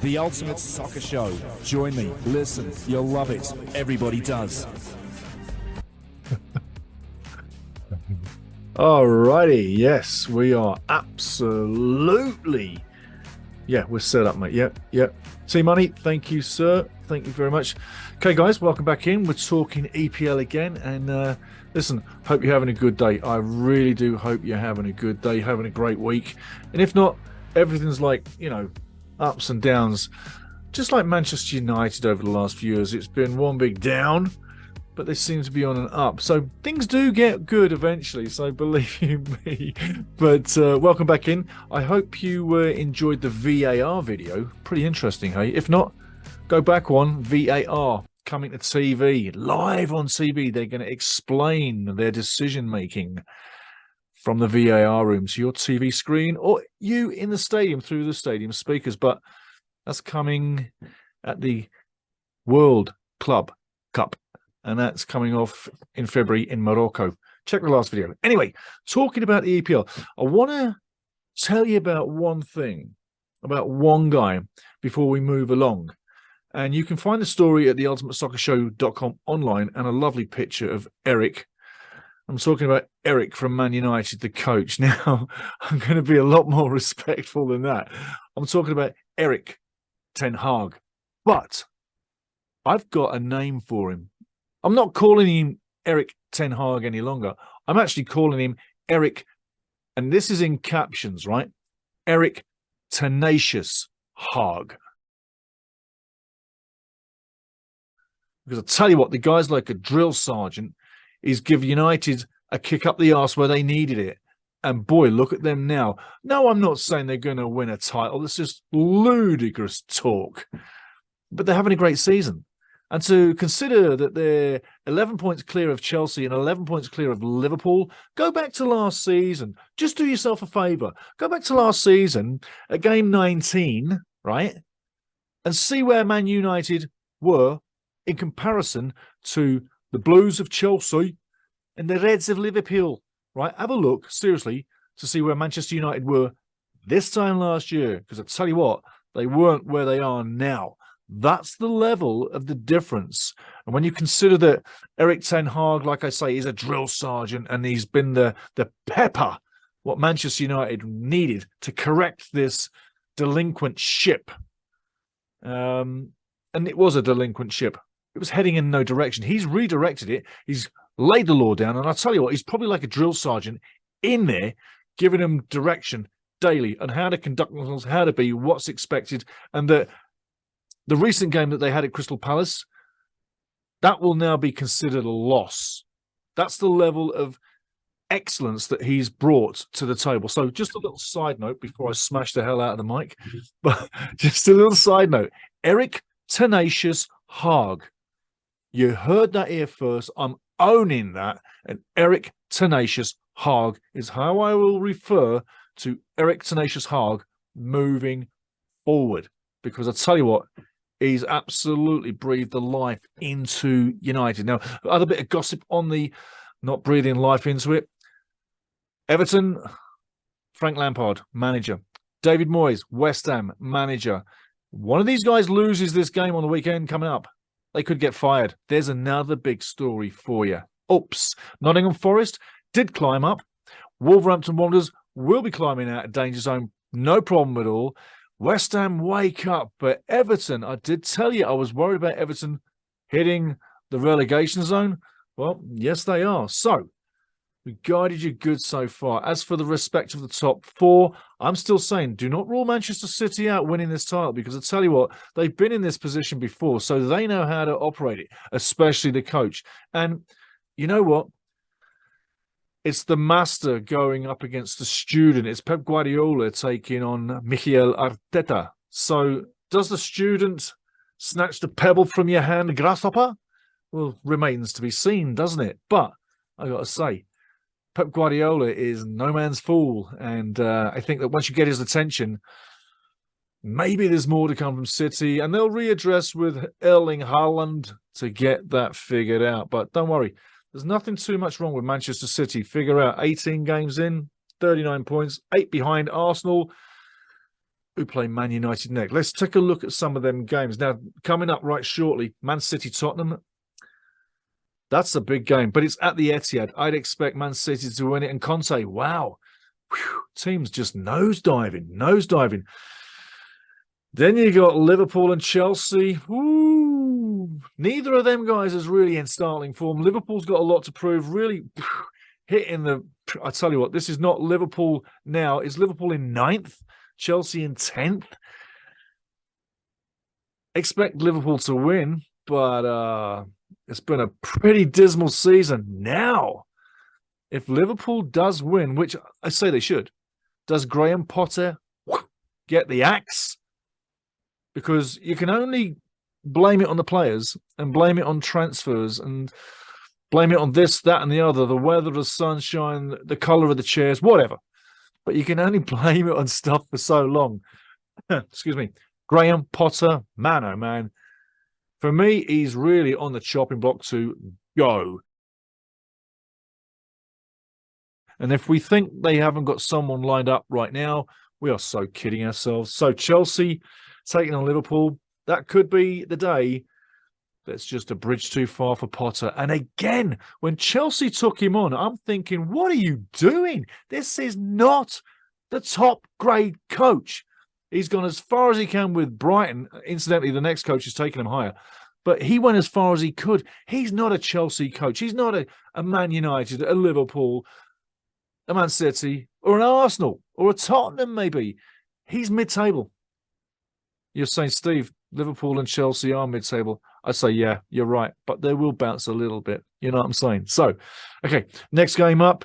The ultimate soccer show. Join me. Listen. You'll love it. Everybody does. Alrighty, yes, we are absolutely. Yeah, we're set up, mate. Yep. T-Money, thank you, sir. Thank you very much. Okay, guys, welcome back in. We're talking EPL again. And listen, hope you're having a good day. I really do hope you're having a good day, having a great week. And if not, everything's like, ups and downs. Just like Manchester United over the last few years, it's been one big down, but they seem to be on an up. So things do get good eventually, so believe you me. But welcome back in. I hope you enjoyed the VAR video. Pretty interesting, hey? If not, go back one. VAR coming to TV, live on TV. They're going to explain their decision-making from the VAR room to your TV screen or you in the stadium through the stadium speakers. But that's coming at the World Club Cup. And that's coming off in February in Morocco. Check the last video. Anyway, talking about the EPL, I want to tell you about one thing, about one guy, before we move along. And you can find the story at theultimatesoccershow.com online and a lovely picture of Eric. I'm talking about Eric from Man United, the coach. Now, I'm going to be a lot more respectful than that. I'm talking about Eric Ten Hag. But I've got a name for him. I'm not calling him Eric Ten Hag any longer. I'm actually calling him Eric, and this is in captions, right? Eric Tenacious Hag. Because I tell you what, the guy's like a drill sergeant. He's given United a kick up the arse where they needed it. And boy, look at them now. No, I'm not saying they're going to win a title. This is ludicrous talk. But they're having a great season. And to consider that they're 11 points clear of Chelsea and 11 points clear of Liverpool, go back to last season. Just do yourself a favour. Go back to last season at game 19, right? And see where Man United were in comparison to the Blues of Chelsea and the Reds of Liverpool, right? Have a look, seriously, to see where Manchester United were this time last year. Because I tell you what, they weren't where they are now. That's the level of the difference. And when you consider that Eric Ten Hag, like I say, is a drill sergeant and he's been the pepper, what Manchester United needed to correct this delinquent ship. And it was a delinquent ship. It was heading in no direction. He's redirected it. He's laid the law down. And I'll tell you what, he's probably like a drill sergeant in there, giving them direction daily on how to conduct themselves, how to be, what's expected, and that the recent game that they had at Crystal Palace, that will now be considered a loss. That's the level of excellence that he's brought to the table. So just a little side note before I smash the hell out of the mic, but just a little side note. Eric Tenacious Hag. You heard that here first. I'm owning that. And Eric Tenacious Hag is how I will refer to Eric Tenacious Hag moving forward. Because I tell you what, he's absolutely breathed the life into United. Now, other bit of gossip on the not breathing life into it. Everton, Frank Lampard, manager. David Moyes, West Ham, manager. One of these guys loses this game on the weekend coming up. They could get fired. There's another big story for you. Oops. Nottingham Forest did climb up. Wolverhampton Wanderers will be climbing out of danger zone. No problem at all. West Ham wake up, but Everton, I did tell you I was worried about Everton hitting the relegation zone. Well, yes, they are. So, we guided you good so far. As for the respect of the top four, I'm still saying do not rule Manchester City out winning this title because I tell you what, they've been in this position before, so they know how to operate it, especially the coach. And you know what? It's the master going up against the student. It's Pep Guardiola taking on Mikel Arteta. So does the student snatch the pebble from your hand, grasshopper? Well, remains to be seen, doesn't it? But I got to say, Pep Guardiola is no man's fool. And I think that once you get his attention, maybe there's more to come from City. And they'll readdress with Erling Haaland to get that figured out. But don't worry. There's nothing too much wrong with Manchester City. Figure out 18 games in, 39 points, 8 behind Arsenal. who play Man United next. Let's take a look at some of them games. Now, coming up right shortly, Man City, Tottenham. That's a big game, but it's at the Etihad. I'd expect Man City to win it. And Conte, wow. Whew, team's just nosediving. Then you got Liverpool and Chelsea. Ooh, neither of them guys is really in startling form. Liverpool's got a lot to prove. Really hitting the... I tell you what, this is not Liverpool now. It's Liverpool in 9th, Chelsea in 10th. Expect Liverpool to win, but it's been a pretty dismal season. Now, if Liverpool does win, which I say they should, does Graham Potter get the axe? Because you can only blame it on the players and blame it on transfers and blame it on this, that, and the other, the weather, the sunshine, the colour of the chairs, whatever. But you can only blame it on stuff for so long. Excuse me. Graham Potter, man, oh man. For me, he's really on the chopping block to go. And if we think they haven't got someone lined up right now, we are so kidding ourselves. So Chelsea taking on Liverpool, that could be the day. That's just a bridge too far for Potter. And again, when Chelsea took him on, I'm thinking, what are you doing? This is not the top grade coach. He's gone as far as he can with Brighton. Incidentally, the next coach is taking him higher. But he went as far as he could. He's not a Chelsea coach. He's not a Man United, a Liverpool, a Man City, or an Arsenal, or a Tottenham maybe. He's mid-table. You're saying, Steve, Liverpool and Chelsea are mid-table. I say, yeah, you're right. But they will bounce a little bit. You know what I'm saying? So, okay, next game up.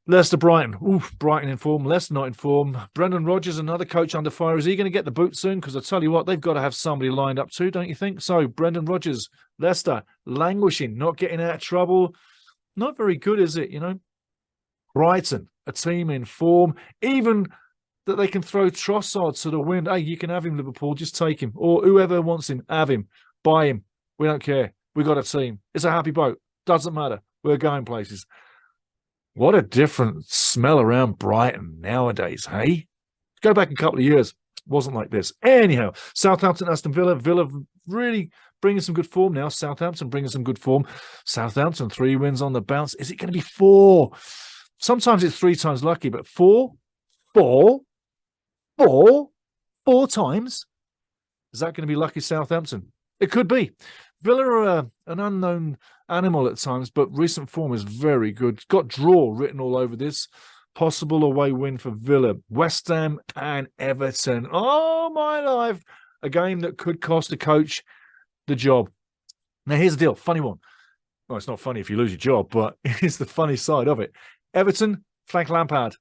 Leicester-Brighton. Oof, Brighton in form. Leicester not in form. Brendan Rodgers, another coach under fire. Is he going to get the boot soon? Because I tell you what, they've got to have somebody lined up too, don't you think? So, Brendan Rodgers, Leicester, languishing, not getting out of trouble. Not very good, is it, you know? Brighton, a team in form. Even that they can throw Trossard to the wind. Hey, you can have him, Liverpool. Just take him. Or whoever wants him, have him. Buy him. We don't care. We got a team. It's a happy boat. Doesn't matter. We're going places. What a different smell around Brighton nowadays, hey? Go back a couple of years. Wasn't like this. Anyhow, Southampton, Aston Villa. Villa really bringing some good form now. Southampton bringing some good form. Southampton, 3 wins on the bounce. Is it going to be 4? Sometimes it's 3 times lucky, but 4 times? Is that going to be lucky Southampton? It could be. Villa are an unknown animal at times, but recent form is very good. Got draw written all over this. Possible away win for Villa. West Ham and Everton. Oh, my life. A game that could cost a coach the job. Now, here's the deal. Funny one. Well, it's not funny if you lose your job, but it's the funny side of it. Everton, Frank Lampard,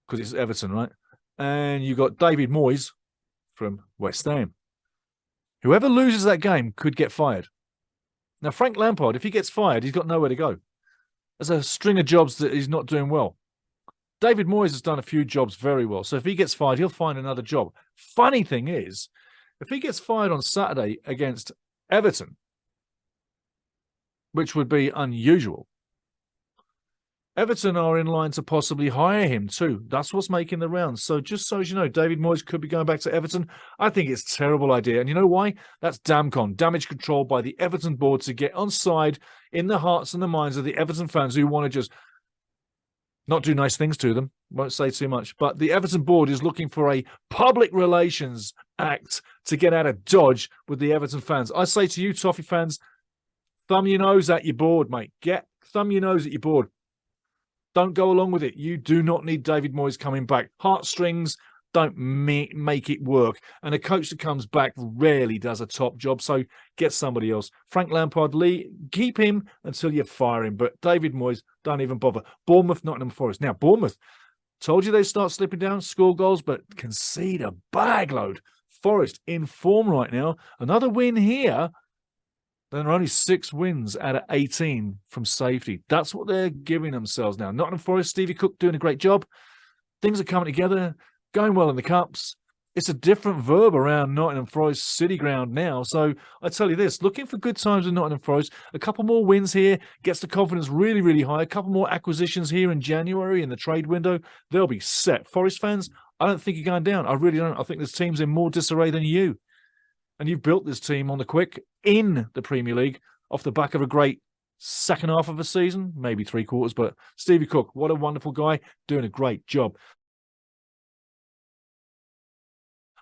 because it's Everton, right? And you got David Moyes from West Ham. Whoever loses that game could get fired. Now, Frank Lampard, if he gets fired, he's got nowhere to go. There's a string of jobs that he's not doing well. David Moyes has done a few jobs very well. So if he gets fired, he'll find another job. Funny thing is, if he gets fired on Saturday against Everton, which would be unusual, Everton are in line to possibly hire him too. That's what's making the rounds. So just so as you know, David Moyes could be going back to Everton. I think it's a terrible idea. And you know why? That's DAMCON, damage control by the Everton board to get on side in the hearts and the minds of the Everton fans who want to just not do nice things to them. Won't say too much. But the Everton board is looking for a public relations act to get out of Dodge with the Everton fans. I say to you, Toffee fans, thumb your nose at your board, mate. Thumb your nose at your board. Don't go along with it. You do not need David Moyes coming back. Heartstrings don't make it work. And a coach that comes back rarely does a top job. So get somebody else. Frank Lampard, Lee, keep him until you fire him. But David Moyes, don't even bother. Bournemouth, Nottingham Forest. Now, Bournemouth, told you they start slipping down, score goals, but concede a bagload. Forest in form right now. Another win here. Then there are only 6 wins out of 18 from safety. That's what they're giving themselves now. Nottingham Forest, Stevie Cook doing a great job. Things are coming together, going well in the Cups. It's a different verb around Nottingham Forest City ground now. So I tell you this, looking for good times in Nottingham Forest. A couple more wins here, gets the confidence really, really high. A couple more acquisitions here in January in the trade window. They'll be set. Forest fans, I don't think you're going down. I really don't. I think this team's in more disarray than you. And you've built this team on the quick in the Premier League off the back of a great second half of a season, maybe 3/4. But Stevie Cook, what a wonderful guy, doing a great job.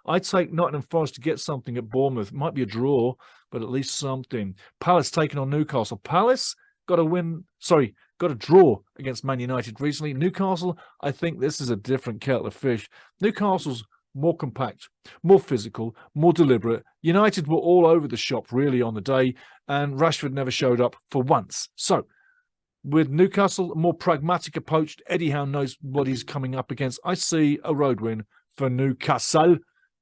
I'd take Nottingham Forest to get something at Bournemouth. Might be a draw, but at least something. Palace taking on Newcastle. Palace got a draw against Man United recently. Newcastle, I think this is a different kettle of fish. Newcastle's more compact, more physical, more deliberate. United were all over the shop really on the day, and Rashford never showed up for once. So, with Newcastle, a more pragmatic approach, Eddie Howe knows what he's coming up against. I see a road win for Newcastle,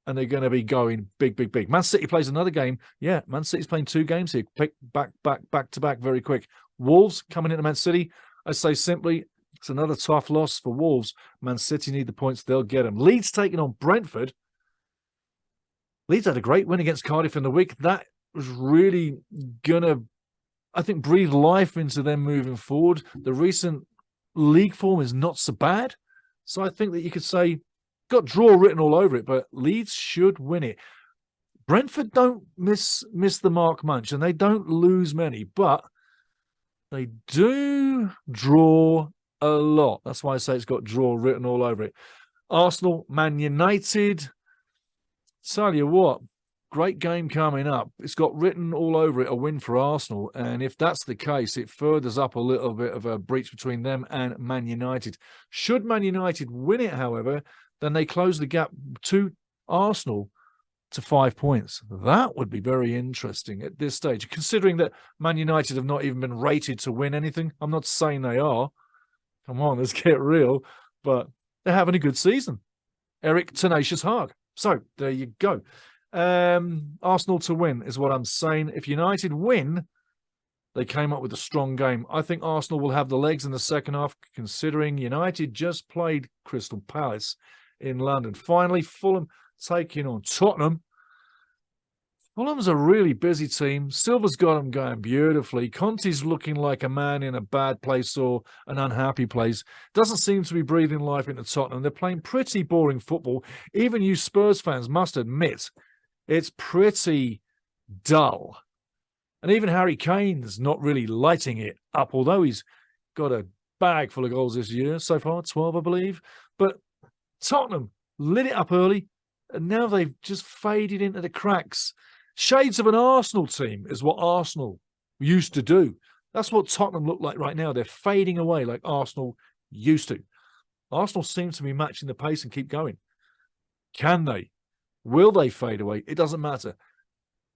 and they're going to be going big, big, big. Man City plays another game. Yeah, Man City's playing 2 games here. Pick back to back very quick. Wolves coming into Man City. I say simply, it's another tough loss for Wolves. Man City need the points. They'll get them. Leeds taking on Brentford. Leeds had a great win against Cardiff in the week. That was really going to, I think, breathe life into them moving forward. The recent league form is not so bad. So I think that you could say, got draw written all over it, but Leeds should win it. Brentford don't miss the mark much, and they don't lose many, but they do draw a lot. That's why I say it's got draw written all over it. Arsenal, Man United. Tell you what, great game coming up. It's got written all over it, a win for Arsenal. And if that's the case, it furthers up a little bit of a breach between them and Man United. Should Man United win it, however, then they close the gap to Arsenal to 5 points. That would be very interesting at this stage, considering that Man United have not even been rated to win anything. I'm not saying they are. Come on, let's get real. But they're having a good season. Eric Tenacious Haag. So, there you go. Arsenal to win is what I'm saying. If United win, they came up with a strong game. I think Arsenal will have the legs in the second half, considering United just played Crystal Palace in London. Finally, Fulham taking on Tottenham. Fulham's a really busy team. Silva's got them going beautifully. Conte's looking like a man in a bad place or an unhappy place. Doesn't seem to be breathing life into Tottenham. They're playing pretty boring football. Even you Spurs fans must admit it's pretty dull. And even Harry Kane's not really lighting it up, although he's got a bag full of goals this year. So far, 12, I believe. But Tottenham lit it up early, and now they've just faded into the cracks. Shades of an Arsenal team is what Arsenal used to do. That's what Tottenham look like right now. They're fading away like Arsenal used to. Arsenal seems to be matching the pace and keep going. Can they? Will they fade away? It doesn't matter.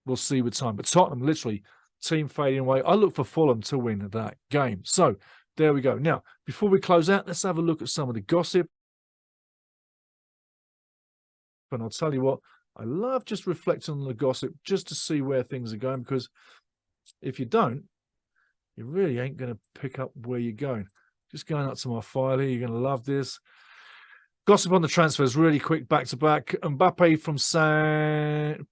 We'll see with time. But Tottenham, literally, team fading away. I look for Fulham to win that game. So, there we go. Now, before we close out, let's have a look at some of the gossip. And I'll tell you what, I love just reflecting on the gossip just to see where things are going, because if you don't, you really ain't going to pick up where you're going. Just going up to my file here, you're going to love this. Gossip on the transfers, really quick, back-to-back. Mbappe from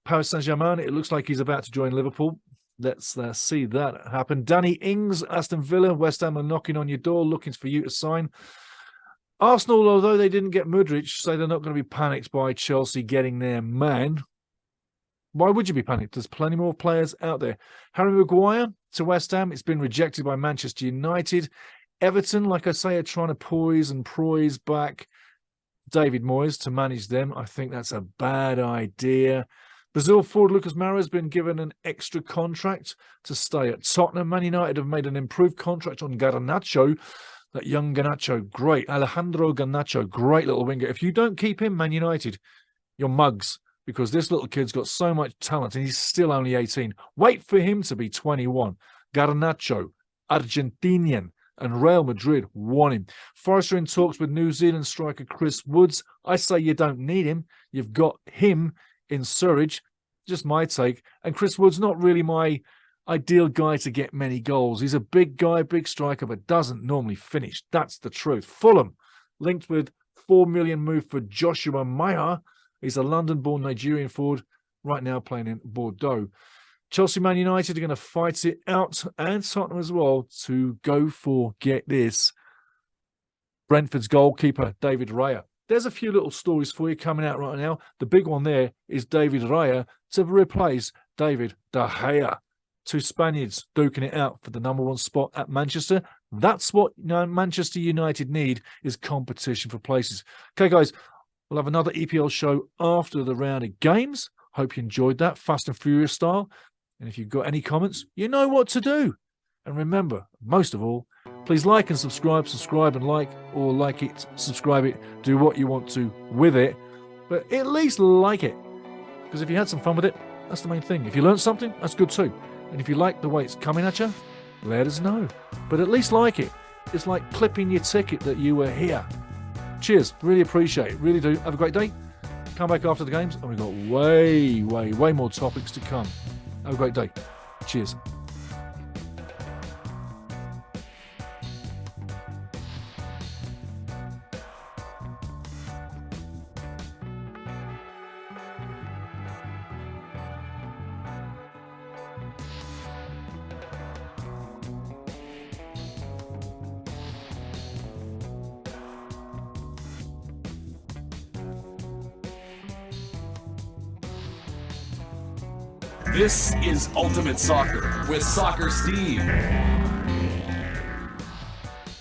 Paris Saint-Germain, it looks like he's about to join Liverpool. Let's see that happen. Danny Ings, Aston Villa, West Ham are knocking on your door, looking for you to sign. Arsenal, although they didn't get Mudryk, say they're not going to be panicked by Chelsea getting their man. Why would you be panicked? There's plenty more players out there. Harry Maguire to West Ham. It's been rejected by Manchester United. Everton, like I say, are trying to poise back David Moyes to manage them. I think that's a bad idea. Brazil forward Lucas Moura has been given an extra contract to stay at Tottenham. Man United have made an improved contract on Garnacho. That young Garnacho, great. Alejandro Garnacho, great little winger. If you don't keep him, Man United, you're mugs, because this little kid's got so much talent and he's still only 18. Wait for him to be 21. Garnacho, Argentinian, and Real Madrid want him. Forest are in talks with New Zealand striker Chris Woods. I say you don't need him. You've got him in Surridge. Just my take. And Chris Woods, not really my ideal guy to get many goals. He's a big guy, big striker, but doesn't normally finish. That's the truth. Fulham, linked with $4 million move for Joshua Maya. He's a London-born Nigerian forward, right now playing in Bordeaux. Chelsea, Man United are going to fight it out, and Tottenham as well, to go for, get this, Brentford's goalkeeper, David Raya. There's a few little stories for you coming out right now. The big one there is David Raya to replace David De Gea. 2 Spaniards duking it out for the #1 spot at Manchester. That's what Manchester United need, is competition for places. Okay, guys, we'll have another EPL show after the round of games. Hope you enjoyed that, Fast and Furious style. And if you've got any comments, you know what to do. And remember, most of all, please like and subscribe and like, or like it, subscribe it, do what you want to with it, but at least like it. Because if you had some fun with it, that's the main thing. If you learned something, that's good too. And if you like the way it's coming at you, let us know. But at least like it. It's like clipping your ticket that you were here. Cheers. Really appreciate it. Really do. Have a great day. Come back after the games, and we've got way more topics to come. Have a great day. Cheers. This is Ultimate Soccer with Soccer Steve.